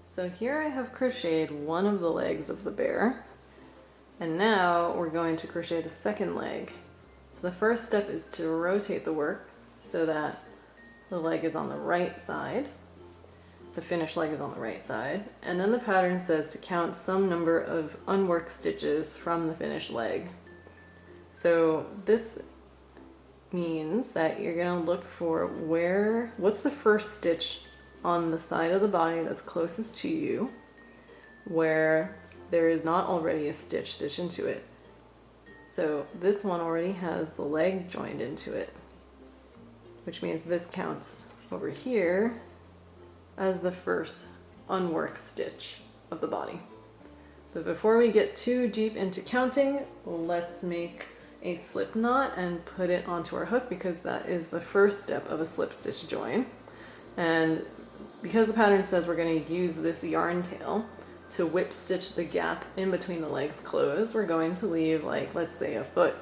So here I have crocheted one of the legs of the bear, and now we're going to crochet the second leg. So the first step is to rotate the work so that the leg is on the right side, the finished leg is on the right side, and then the pattern says to count some number of unworked stitches from the finished leg. So this means that you're going to look for what's the first stitch on the side of the body that's closest to you, where there is not already a stitch into it. So this one already has the leg joined into it, which means this counts over here as the first unworked stitch of the body. But before we get too deep into counting, let's make a slip knot and put it onto our hook, because that is the first step of a slip stitch join. And because the pattern says we're going to use this yarn tail to whip stitch the gap in between the legs closed, we're going to leave, like, let's say a foot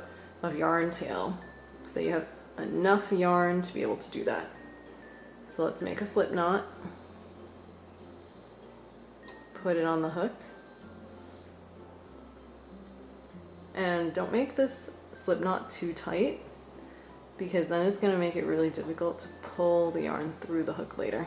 of yarn tail, so you have enough yarn to be able to do that. So let's make a slip knot, put it on the hook, and don't make this slip knot too tight, because then it's going to make it really difficult to pull the yarn through the hook later.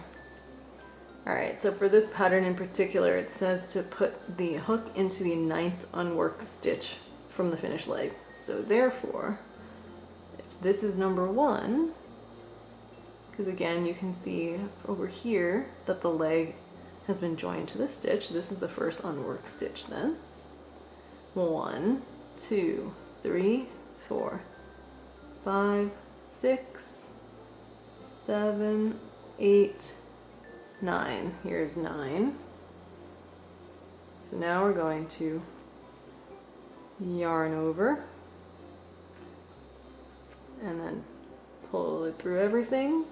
Alright, so for this pattern in particular, it says to put the hook into the 9th unworked stitch from the finished leg. So therefore, if this is number 1, because again you can see over here that the leg has been joined to the stitch, this is the first unworked stitch then. 1, 2, 3, 4, 5, 6, 7, 8, 9. Here's 9. So now we're going to yarn over and then pull it through everything,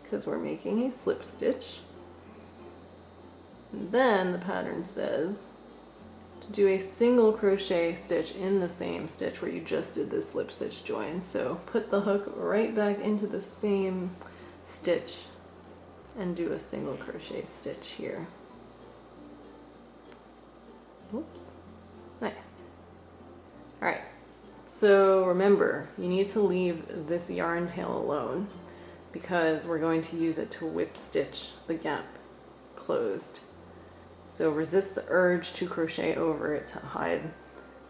because we're making a slip stitch. And then the pattern says to do a single crochet stitch in the same stitch where you just did the slip stitch join. So put the hook right back into the same stitch and do a single crochet stitch here. Whoops. Nice. Alright, so remember, you need to leave this yarn tail alone, because we're going to use it to whip stitch the gap closed. So resist the urge to crochet over it to hide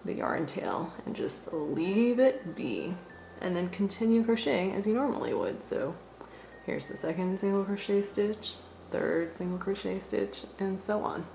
the yarn tail, and just leave it be, and then continue crocheting as you normally would. So here's the second single crochet stitch, third single crochet stitch, and so on.